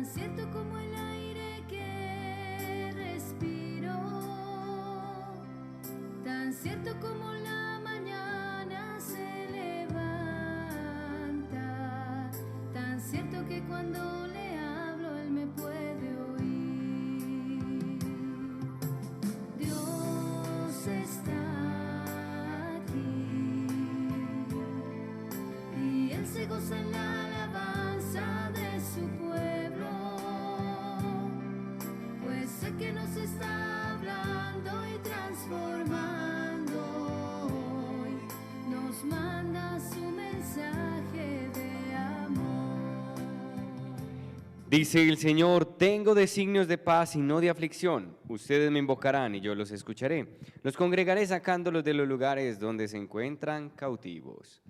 cierto como el aire que respiro, tan cierto como la mañana se levanta, tan cierto que cuando le hablo él me puede oír. Dios está aquí y él se goza en la alabanza de su pueblo, pues sé que nos está hablando y transformando hoy, nos manda su mensaje de amor. Dice el Señor: tengo designios de paz y no de aflicción. Ustedes me invocarán y yo los escucharé. Los congregaré sacándolos de los lugares donde se encuentran cautivos.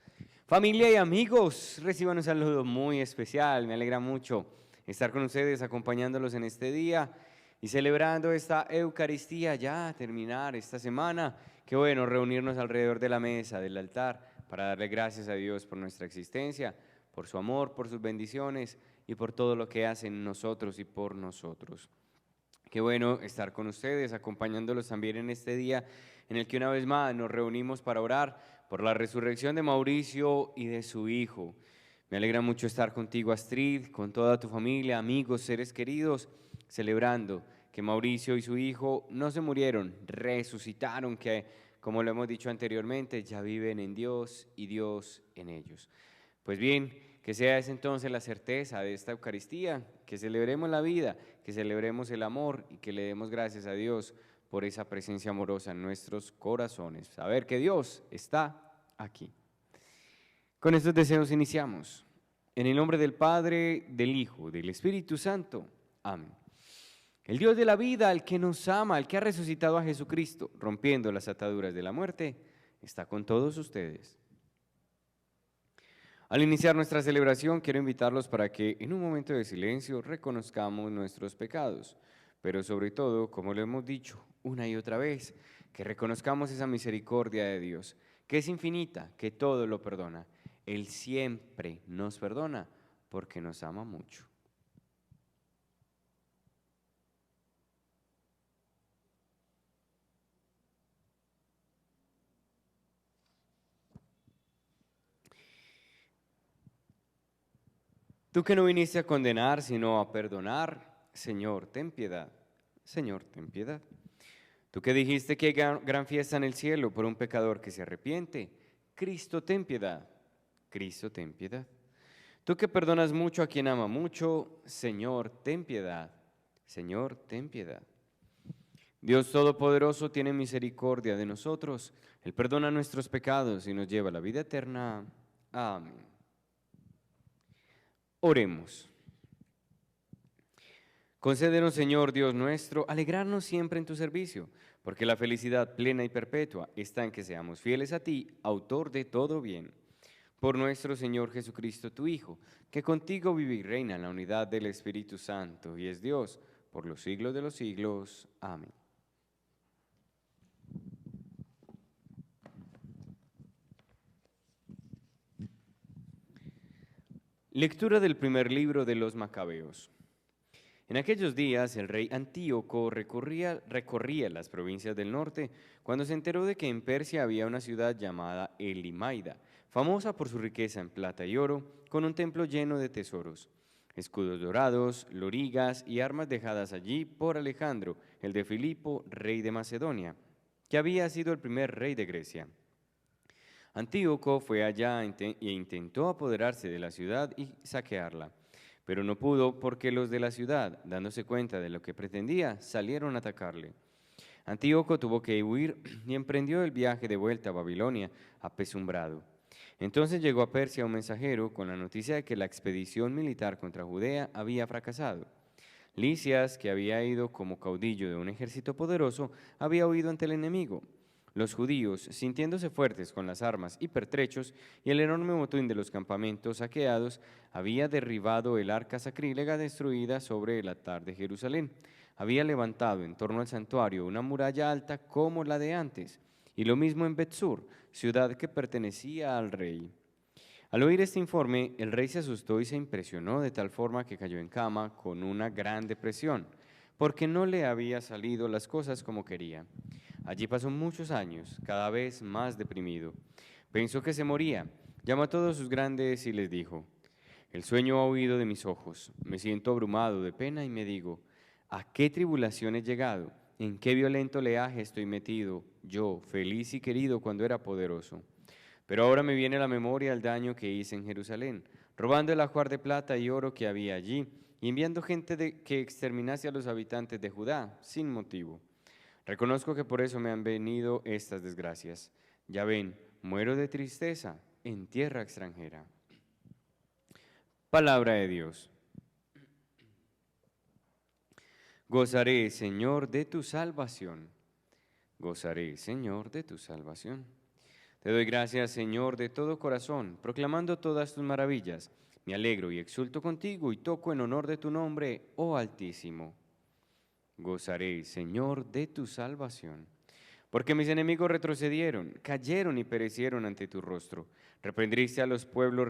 Familia y amigos, reciban un saludo muy especial. Me alegra mucho estar con ustedes, acompañándolos en este día y celebrando esta Eucaristía, ya terminar esta semana. Qué bueno reunirnos alrededor de la mesa, del altar, para darle gracias a Dios por nuestra existencia, por su amor, por sus bendiciones y por todo lo que hace en nosotros y por nosotros. Qué bueno estar con ustedes, acompañándolos también en este día en el que una vez más nos reunimos para orar por la resurrección de Mauricio y de su hijo. Me alegra mucho estar contigo, Astrid, con toda tu familia, amigos, seres queridos, celebrando que Mauricio y su hijo no se murieron, resucitaron, que como lo hemos dicho anteriormente, ya viven en Dios y Dios en ellos. Pues bien, que sea esa entonces la certeza de esta Eucaristía, que celebremos la vida, que celebremos el amor y que le demos gracias a Dios por esa presencia amorosa en nuestros corazones. Saber que Dios está aquí. Con estos deseos iniciamos. En el nombre del Padre, del Hijo, del Espíritu Santo. Amén. El Dios de la vida, el que nos ama, el que ha resucitado a Jesucristo, rompiendo las ataduras de la muerte, está con todos ustedes. Al iniciar nuestra celebración, quiero invitarlos para que en un momento de silencio reconozcamos nuestros pecados, pero sobre todo, como lo hemos dicho una y otra vez, que reconozcamos esa misericordia de Dios, que es infinita, que todo lo perdona. Él siempre nos perdona porque nos ama mucho. Tú que no viniste a condenar, sino a perdonar, Señor, ten piedad. Señor, ten piedad. Tú que dijiste que hay gran fiesta en el cielo por un pecador que se arrepiente, Cristo, ten piedad. Cristo, ten piedad. Tú que perdonas mucho a quien ama mucho, Señor, ten piedad. Señor, ten piedad. Dios Todopoderoso tiene misericordia de nosotros. Él perdona nuestros pecados y nos lleva a la vida eterna. Amén. Oremos. Concédenos, Señor Dios nuestro, alegrarnos siempre en tu servicio, porque la felicidad plena y perpetua está en que seamos fieles a ti, autor de todo bien. Por nuestro Señor Jesucristo, tu Hijo, que contigo vive y reina en la unidad del Espíritu Santo y es Dios por los siglos de los siglos. Amén. Lectura del primer libro de los Macabeos. En aquellos días el rey Antíoco recorría las provincias del norte cuando se enteró de que en Persia había una ciudad llamada Elimaida, famosa por su riqueza en plata y oro, con un templo lleno de tesoros, escudos dorados, lorigas y armas dejadas allí por Alejandro, el de Filipo, rey de Macedonia, que había sido el primer rey de Grecia. Antíoco fue allá e intentó apoderarse de la ciudad y saquearla, pero no pudo porque los de la ciudad, dándose cuenta de lo que pretendía, salieron a atacarle. Antíoco tuvo que huir y emprendió el viaje de vuelta a Babilonia, apesumbrado. Entonces llegó a Persia un mensajero con la noticia de que la expedición militar contra Judea había fracasado. Lisias, que había ido como caudillo de un ejército poderoso, había huido ante el enemigo. Los judíos, sintiéndose fuertes con las armas y pertrechos y el enorme botín de los campamentos saqueados, había derribado el arca sacrílega destruida sobre el altar de Jerusalén. Había levantado en torno al santuario una muralla alta como la de antes, y lo mismo en Betsur, ciudad que pertenecía al rey. Al oír este informe, el rey se asustó y se impresionó de tal forma que cayó en cama con una gran depresión, porque no le había salido las cosas como quería. Allí pasó muchos años, cada vez más deprimido. Pensó que se moría. Llamó a todos sus grandes y les dijo: el sueño ha huido de mis ojos, me siento abrumado de pena y me digo: ¿a qué tribulación he llegado? ¿En qué violento oleaje estoy metido, yo, feliz y querido cuando era poderoso? Pero ahora me viene a la memoria el daño que hice en Jerusalén, robando el ajuar de plata y oro que había allí, y enviando gente que exterminase a los habitantes de Judá sin motivo. Reconozco que por eso me han venido estas desgracias. Ya ven, muero de tristeza en tierra extranjera. Palabra de Dios. Gozaré, Señor, de tu salvación. Gozaré, Señor, de tu salvación. Te doy gracias, Señor, de todo corazón, proclamando todas tus maravillas. Me alegro y exulto contigo y toco en honor de tu nombre, oh Altísimo. Gozaré, Señor, de tu salvación. Porque mis enemigos retrocedieron, cayeron y perecieron ante tu rostro. Reprendiste a los pueblos,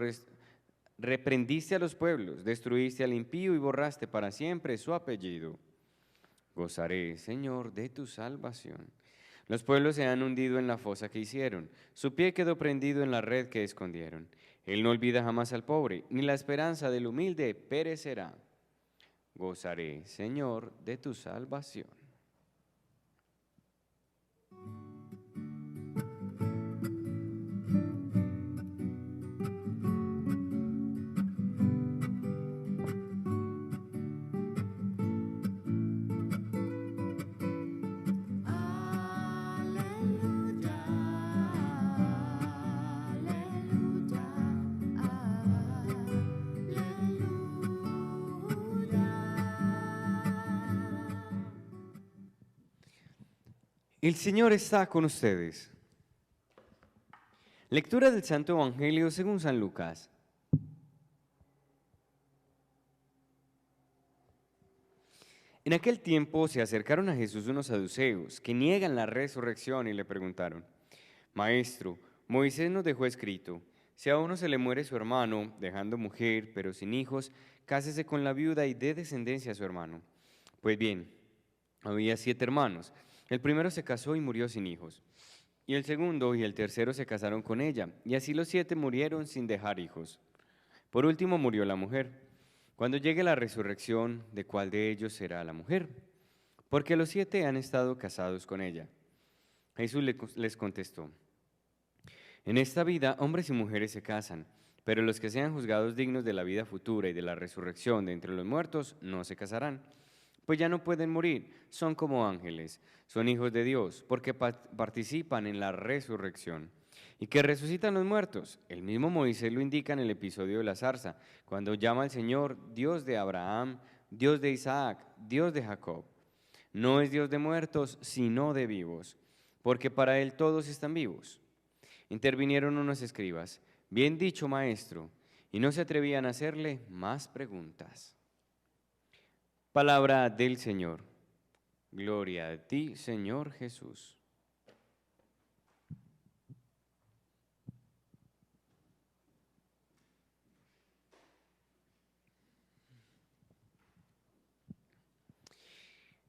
destruiste al impío y borraste para siempre su apellido. Gozaré, Señor, de tu salvación. Los pueblos se han hundido en la fosa que hicieron, su pie quedó prendido en la red que escondieron. Él no olvida jamás al pobre, ni la esperanza del humilde perecerá. Gozaré, Señor, de tu salvación. El Señor está con ustedes. Lectura del Santo Evangelio según San Lucas. En aquel tiempo se acercaron a Jesús unos saduceos que niegan la resurrección y le preguntaron: Maestro, Moisés nos dejó escrito: si a uno se le muere su hermano, dejando mujer, pero sin hijos, cásese con la viuda y dé descendencia a su hermano. Pues bien, había 7 hermanos. El primero se casó y murió sin hijos. Y el segundo y el tercero se casaron con ella, y así los 7 murieron sin dejar hijos. Por último murió la mujer. Cuando llegue la resurrección, ¿de cuál de ellos será la mujer? Porque los 7 han estado casados con ella. Jesús les contestó: en esta vida hombres y mujeres se casan, pero los que sean juzgados dignos de la vida futura y de la resurrección de entre los muertos no se casarán, pues ya no pueden morir, son como ángeles, son hijos de Dios, porque participan en la resurrección. ¿Y que resucitan los muertos? El mismo Moisés lo indica en el episodio de la zarza, cuando llama al Señor Dios de Abraham, Dios de Isaac, Dios de Jacob. No es Dios de muertos, sino de vivos, porque para Él todos están vivos. Intervinieron unos escribas: bien dicho, maestro, y no se atrevían a hacerle más preguntas. Palabra del Señor. Gloria a ti, Señor Jesús.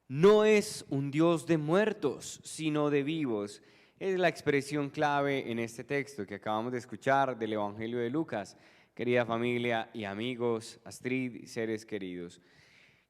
No es un Dios de muertos, sino de vivos. Es la expresión clave en este texto que acabamos de escuchar del Evangelio de Lucas. Querida familia y amigos, Astrid y seres queridos.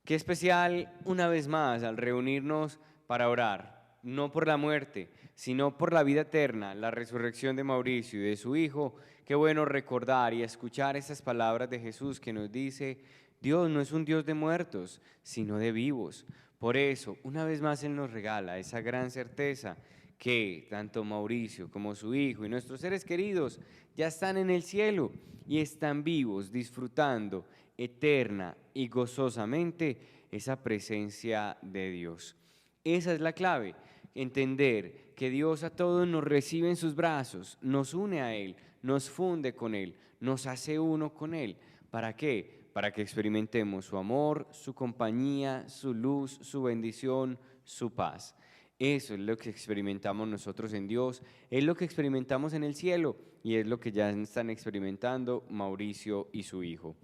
Qué especial, una vez más, al reunirnos para orar, no por la muerte, sino por la vida eterna, la resurrección de Mauricio y de su hijo. Qué bueno recordar y escuchar esas palabras de Jesús que nos dice: Dios no es un Dios de muertos, sino de vivos. Por eso, una vez más, Él nos regala esa gran certeza que tanto Mauricio como su hijo y nuestros seres queridos ya están en el cielo y están vivos, disfrutando eterna y gozosamente esa presencia de Dios. Esa es la clave, entender que Dios a todos nos recibe en sus brazos, nos une a Él, nos funde con Él, nos hace uno con Él. ¿Para qué? Para que experimentemos su amor, su compañía, su luz, su bendición, su paz. Eso es lo que experimentamos nosotros en Dios, es lo que experimentamos en el cielo y es lo que ya están experimentando Mauricio y su hijo.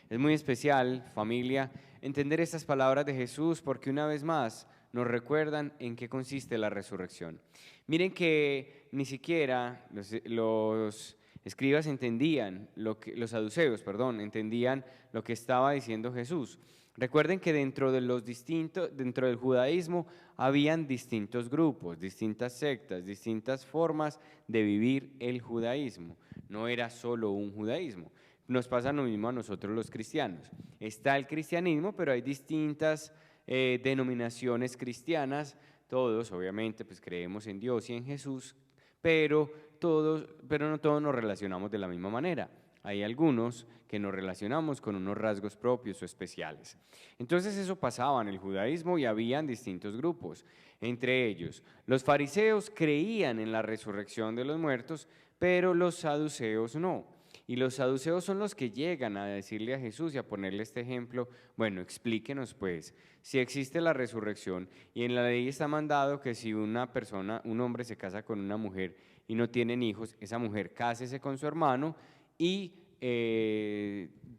Es muy especial, familia, entender estas palabras de Jesús porque una vez más nos recuerdan en qué consiste la resurrección. Miren que ni siquiera los escribas entendían, los saduceos, perdón, entendían lo que estaba diciendo Jesús. Recuerden que dentro del judaísmo habían distintos grupos, distintas sectas, distintas formas de vivir el judaísmo. No era solo un judaísmo. Nos pasa lo mismo a nosotros los cristianos. Está el cristianismo, pero hay distintas denominaciones cristianas. Todos, obviamente, pues creemos en Dios y en Jesús, pero no todos nos relacionamos de la misma manera. Hay algunos que nos relacionamos con unos rasgos propios o especiales. Entonces eso pasaba en el judaísmo y habían distintos grupos. Entre ellos, los fariseos creían en la resurrección de los muertos, pero los saduceos no. Y los saduceos son los que llegan a decirle a Jesús y a ponerle este ejemplo, bueno, explíquenos pues, si existe la resurrección y en la ley está mandado que si una persona, un hombre se casa con una mujer y no tienen hijos, esa mujer cásese con su hermano y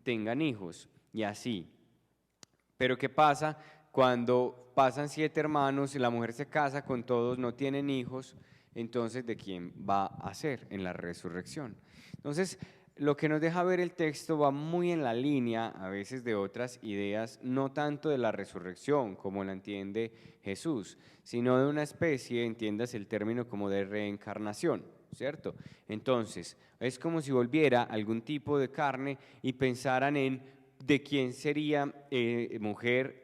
tengan hijos y así. Pero ¿qué pasa cuando pasan 7 hermanos y la mujer se casa con todos, no tienen hijos? Entonces, ¿de quién va a ser en la resurrección? Entonces, lo que nos deja ver el texto va muy en la línea a veces de otras ideas, no tanto de la resurrección como la entiende Jesús, sino de una especie, entiendas el término como de reencarnación, ¿cierto? Entonces, es como si volviera algún tipo de carne y pensaran en de quién sería mujer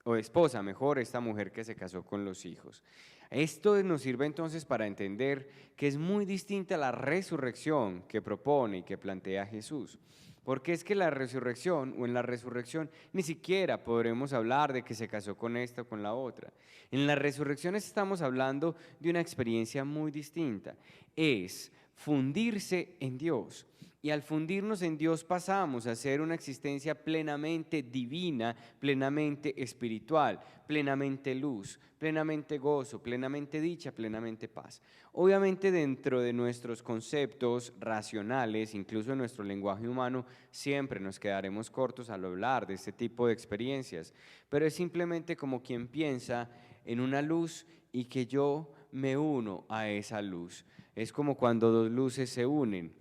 o esposa, mejor esta mujer que se casó con los hijos. Esto nos sirve entonces para entender que es muy distinta a la resurrección que propone y que plantea Jesús. Porque es que la resurrección o en la resurrección ni siquiera podremos hablar de que se casó con esta o con la otra. En la resurrección estamos hablando de una experiencia muy distinta. Es fundirse en Dios. Y al fundirnos en Dios pasamos a ser una existencia plenamente divina, plenamente espiritual, plenamente luz, plenamente gozo, plenamente dicha, plenamente paz. Obviamente dentro de nuestros conceptos racionales, incluso en nuestro lenguaje humano, siempre nos quedaremos cortos al hablar de este tipo de experiencias, pero es simplemente como quien piensa en una luz y que yo me uno a esa luz. Es como cuando dos luces se unen.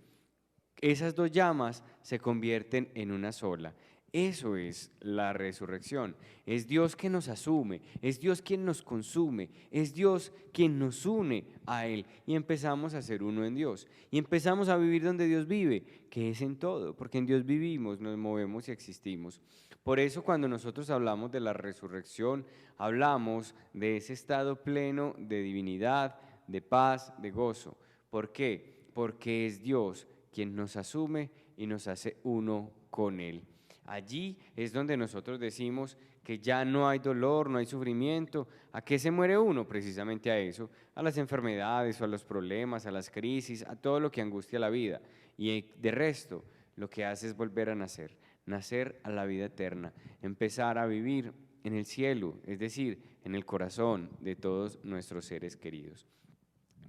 Esas dos llamas se convierten en una sola. Eso es la resurrección. Es Dios que nos asume, es Dios quien nos consume, es Dios quien nos une a Él y empezamos a ser uno en Dios. Y empezamos a vivir donde Dios vive, que es en todo, porque en Dios vivimos, nos movemos y existimos. Por eso cuando nosotros hablamos de la resurrección, hablamos de ese estado pleno de divinidad, de paz, de gozo. ¿Por qué? Porque es Dios quien nos asume y nos hace uno con Él. Allí es donde nosotros decimos que ya no hay dolor, no hay sufrimiento. ¿A qué se muere uno? Precisamente a eso, a las enfermedades, o a los problemas, a las crisis, a todo lo que angustia la vida. Y de resto, lo que hace es volver a nacer, nacer a la vida eterna, empezar a vivir en el cielo, es decir, en el corazón de todos nuestros seres queridos.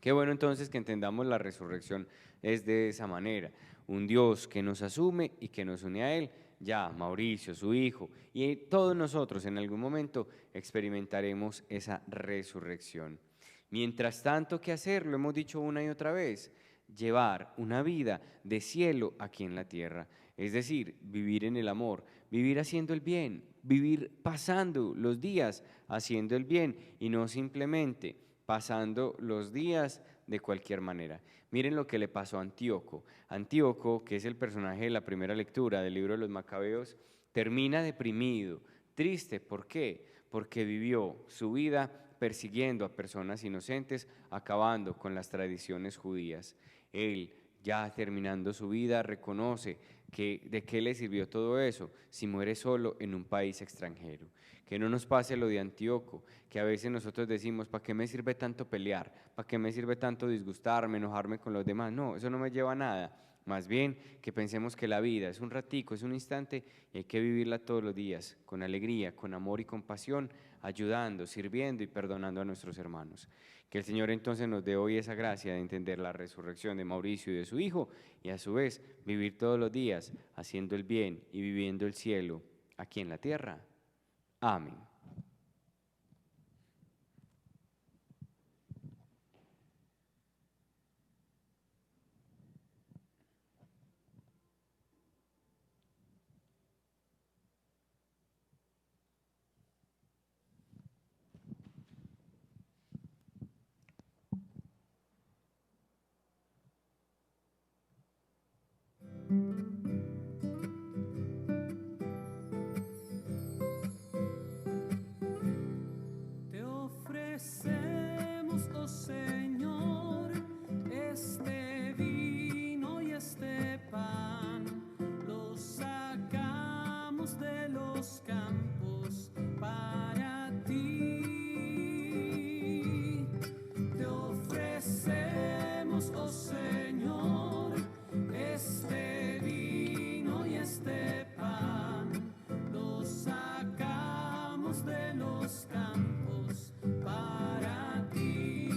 Qué bueno entonces que entendamos la resurrección es de esa manera, un Dios que nos asume y que nos une a Él. Ya Mauricio, su hijo, y todos nosotros en algún momento experimentaremos esa resurrección. Mientras tanto, ¿qué hacer? Lo hemos dicho una y otra vez, llevar una vida de cielo aquí en la tierra, es decir, vivir en el amor, vivir haciendo el bien, vivir pasando los días haciendo el bien y no simplemente pasando los días de cualquier manera. Miren lo que le pasó a Antíoco. Antíoco, que es el personaje de la primera lectura del libro de los Macabeos, termina deprimido, triste. ¿Por qué? Porque vivió su vida persiguiendo a personas inocentes, acabando con las tradiciones judías. Él, ya terminando su vida, reconoce que de qué le sirvió todo eso si muere solo en un país extranjero. Que no nos pase lo de Antíoco, que a veces nosotros decimos, ¿para qué me sirve tanto pelear? ¿Para qué me sirve tanto disgustarme, enojarme con los demás? No, eso no me lleva a nada. Más bien que pensemos que la vida es un ratico, es un instante y hay que vivirla todos los días, con alegría, con amor y compasión, ayudando, sirviendo y perdonando a nuestros hermanos. Que el Señor entonces nos dé hoy esa gracia de entender la resurrección de Mauricio y de su hijo y a su vez vivir todos los días haciendo el bien y viviendo el cielo aquí en la tierra. Amén. Te ofrecemos, oh Señor, este vino y este pan. Los sacamos de los campos para ti. Te ofrecemos, oh Señor, este vino y este pan. Los sacamos de los campos para ti.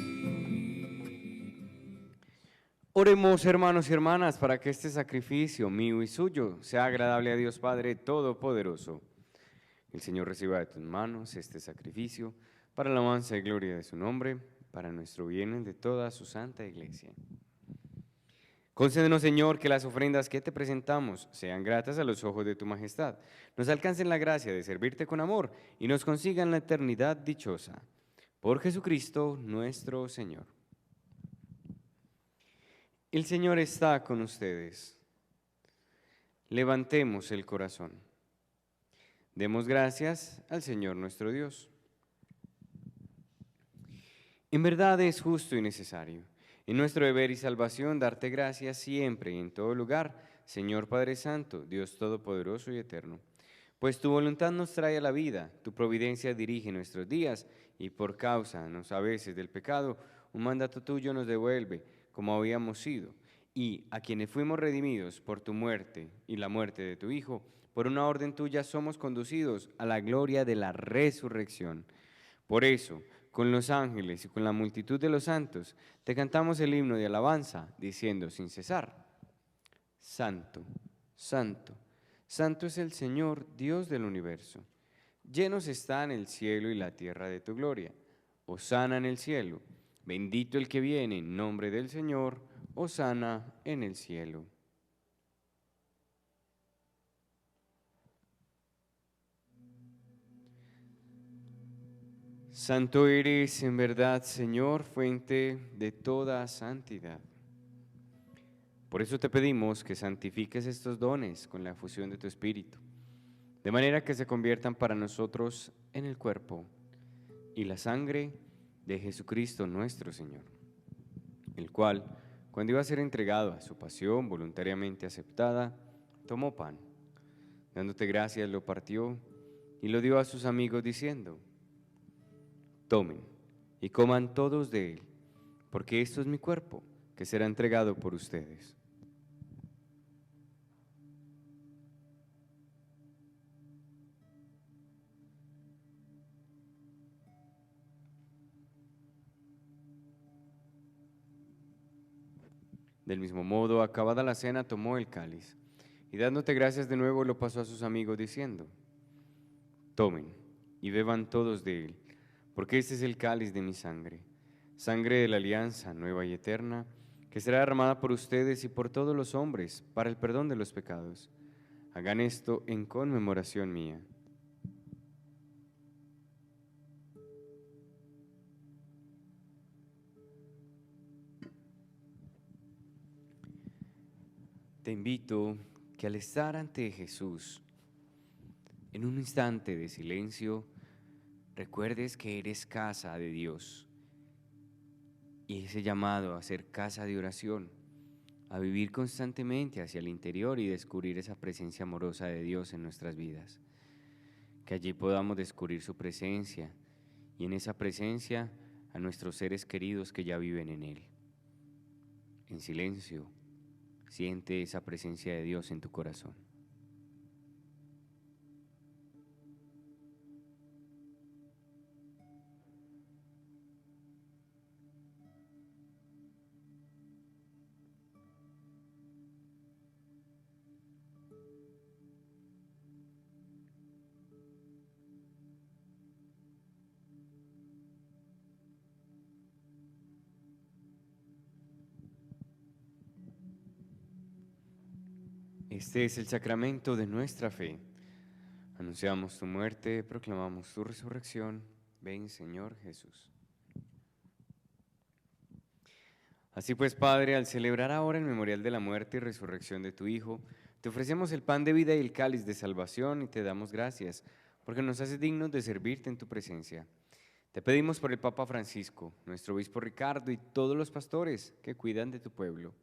Oremos, hermanos y hermanas, para que este sacrificio mío y suyo sea agradable a Dios Padre Todopoderoso. El Señor reciba de tus manos este sacrificio para la alabanza y gloria de su nombre, para nuestro bien y de toda su santa iglesia. Concédenos, Señor, que las ofrendas que te presentamos sean gratas a los ojos de tu majestad, nos alcancen la gracia de servirte con amor y nos consigan la eternidad dichosa. Por Jesucristo nuestro Señor. El Señor está con ustedes. Levantemos el corazón. Demos gracias al Señor nuestro Dios. En verdad es justo y necesario, en nuestro deber y salvación, darte gracias siempre y en todo lugar, Señor Padre Santo, Dios Todopoderoso y Eterno. Pues tu voluntad nos trae a la vida, tu providencia dirige nuestros días, y por causa, a veces, del pecado, un mandato tuyo nos devuelve, como habíamos sido, y a quienes fuimos redimidos por tu muerte y la muerte de tu Hijo, por una orden tuya somos conducidos a la gloria de la resurrección. Por eso, con los ángeles y con la multitud de los santos, te cantamos el himno de alabanza, diciendo sin cesar: Santo, Santo, Santo es el Señor, Dios del universo. Llenos están el cielo y la tierra de tu gloria. Hosana en el cielo. Bendito el que viene en nombre del Señor. Hosana en el cielo. Santo eres en verdad, Señor, fuente de toda santidad. Por eso te pedimos que santifiques estos dones con la efusión de tu Espíritu, de manera que se conviertan para nosotros en el cuerpo y la sangre de Jesucristo nuestro Señor, el cual, cuando iba a ser entregado a su pasión voluntariamente aceptada, tomó pan, dándote gracias lo partió y lo dio a sus amigos diciendo: Tomen y coman todos de él, porque esto es mi cuerpo, que será entregado por ustedes. Del mismo modo, acabada la cena, tomó el cáliz, y dándote gracias de nuevo, lo pasó a sus amigos diciendo: Tomen y beban todos de él, porque este es el cáliz de mi sangre, sangre de la alianza nueva y eterna, que será derramada por ustedes y por todos los hombres para el perdón de los pecados. Hagan esto en conmemoración mía. Te invito que al estar ante Jesús, en un instante de silencio, recuerdes que eres casa de Dios y ese llamado a ser casa de oración, a vivir constantemente hacia el interior y descubrir esa presencia amorosa de Dios en nuestras vidas. Que allí podamos descubrir su presencia y en esa presencia a nuestros seres queridos que ya viven en Él. En silencio, Siente esa presencia de Dios en tu corazón. Este es el sacramento de nuestra fe. Anunciamos tu muerte, proclamamos tu resurrección. Ven, Señor Jesús. Así pues, Padre, al celebrar ahora el memorial de la muerte y resurrección de tu Hijo, te ofrecemos el pan de vida y el cáliz de salvación y te damos gracias, porque nos haces dignos de servirte en tu presencia. Te pedimos por el Papa Francisco, nuestro obispo Ricardo y todos los pastores que cuidan de tu pueblo.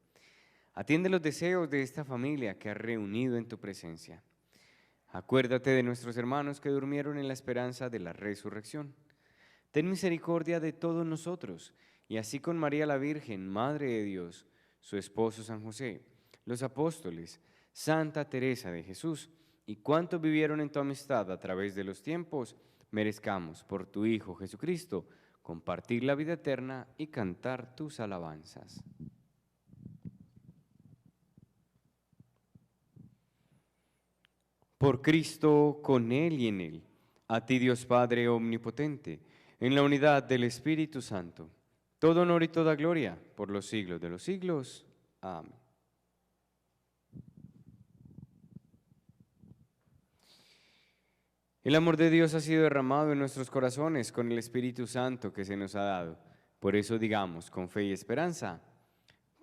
Atiende los deseos de esta familia que has reunido en tu presencia. Acuérdate de nuestros hermanos que durmieron en la esperanza de la resurrección. Ten misericordia de todos nosotros, y así con María la Virgen, Madre de Dios, su esposo San José, los apóstoles, Santa Teresa de Jesús, y cuantos vivieron en tu amistad a través de los tiempos, merezcamos por tu Hijo Jesucristo compartir la vida eterna y cantar tus alabanzas. Por Cristo, con Él y en Él, a ti Dios Padre Omnipotente, en la unidad del Espíritu Santo, todo honor y toda gloria por los siglos de los siglos. Amén. El amor de Dios ha sido derramado en nuestros corazones con el Espíritu Santo que se nos ha dado. Por eso digamos con fe y esperanza: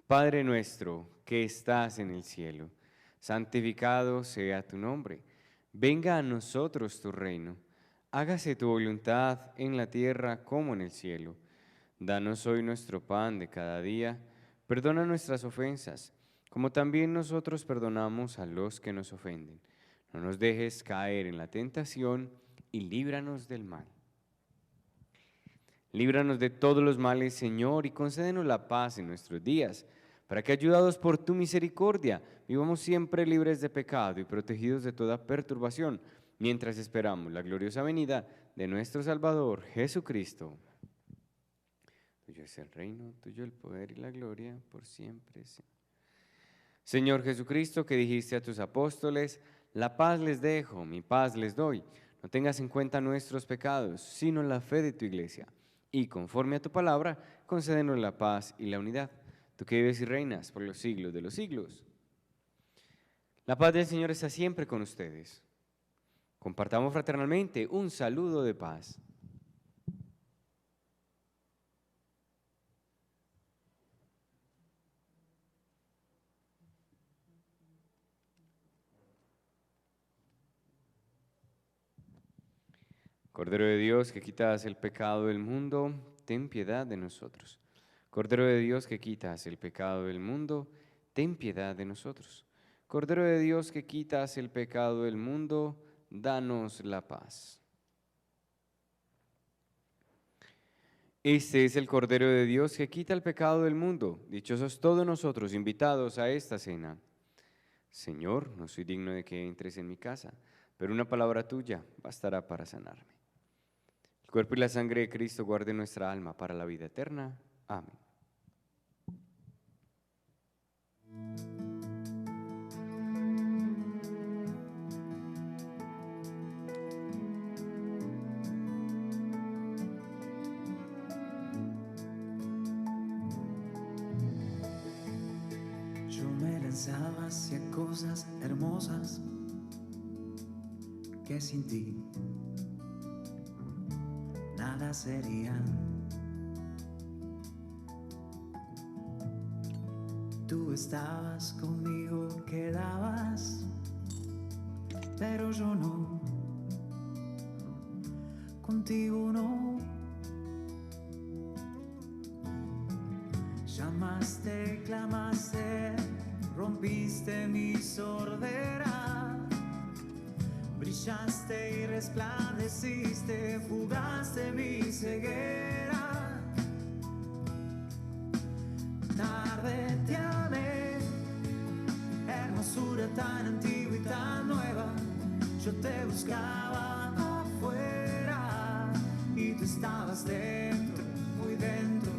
Padre nuestro que estás en el cielo, santificado sea tu nombre. Venga a nosotros tu reino. Hágase tu voluntad en la tierra como en el cielo. Danos hoy nuestro pan de cada día. Perdona nuestras ofensas, como también nosotros perdonamos a los que nos ofenden. No nos dejes caer en la tentación y líbranos del mal. Líbranos de todos los males, Señor, y concédenos la paz en nuestros días, para que, ayudados por tu misericordia, vivamos siempre libres de pecado y protegidos de toda perturbación, mientras esperamos la gloriosa venida de nuestro Salvador, Jesucristo. Tuyo es el reino, tuyo el poder y la gloria, por siempre. Señor Jesucristo, que dijiste a tus apóstoles: la paz les dejo, mi paz les doy. No tengas en cuenta nuestros pecados, sino la fe de tu iglesia. Y conforme a tu palabra, concédenos la paz y la unidad. Tú que vives y reinas por los siglos de los siglos. La paz del Señor está siempre con ustedes. Compartamos fraternalmente un saludo de paz. Cordero de Dios, que quitas el pecado del mundo, ten piedad de nosotros. Cordero de Dios, que quitas el pecado del mundo, ten piedad de nosotros. Cordero de Dios, que quitas el pecado del mundo, danos la paz. Este es el Cordero de Dios que quita el pecado del mundo. Dichosos todos nosotros invitados a esta cena. Señor, no soy digno de que entres en mi casa, pero una palabra tuya bastará para sanarme. El cuerpo y la sangre de Cristo guarden nuestra alma para la vida eterna. Amén. Yo me lanzaba hacia cosas hermosas que sin ti nada serían. Tú estabas conmigo, quedabas, pero yo no, contigo no. Llamaste, clamaste, rompiste mi sordera, brillaste y resplandeciste, fugaste mi ceguera. Tarde te amé, tan nueva. Yo te buscaba afuera y tú estabas dentro, muy dentro,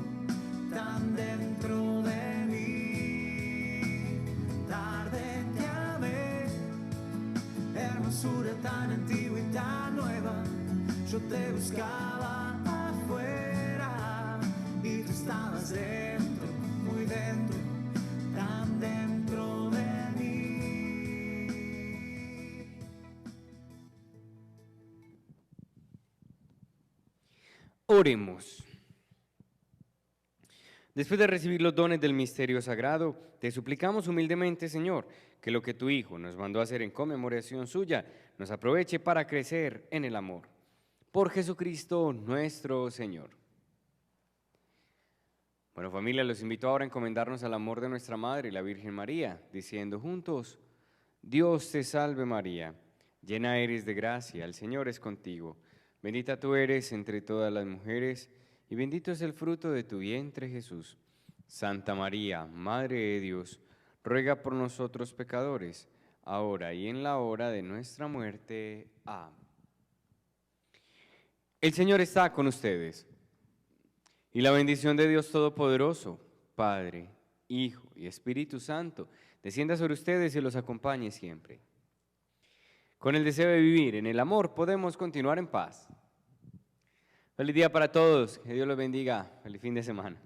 tan dentro de mí. Tarde te amé, hermosura tan antigua y tan nueva. Yo te buscaba afuera y tú estabas dentro, muy dentro, tan dentro de mí. Oremos. Después de recibir los dones del misterio sagrado, te suplicamos humildemente, Señor, que lo que tu Hijo nos mandó a hacer en conmemoración suya nos aproveche para crecer en el amor. Por Jesucristo nuestro Señor. Bueno, familia, los invito ahora a encomendarnos al amor de nuestra Madre, la Virgen María, diciendo juntos: Dios te salve María, llena eres de gracia, el Señor es contigo. Bendita tú eres entre todas las mujeres, y bendito es el fruto de tu vientre, Jesús. Santa María, Madre de Dios, ruega por nosotros pecadores, ahora y en la hora de nuestra muerte. Amén. El Señor está con ustedes. Y la bendición de Dios Todopoderoso, Padre, Hijo y Espíritu Santo, descienda sobre ustedes y los acompañe siempre. Con el deseo de vivir en el amor podemos continuar en paz. Feliz día para todos, que Dios los bendiga, feliz fin de semana.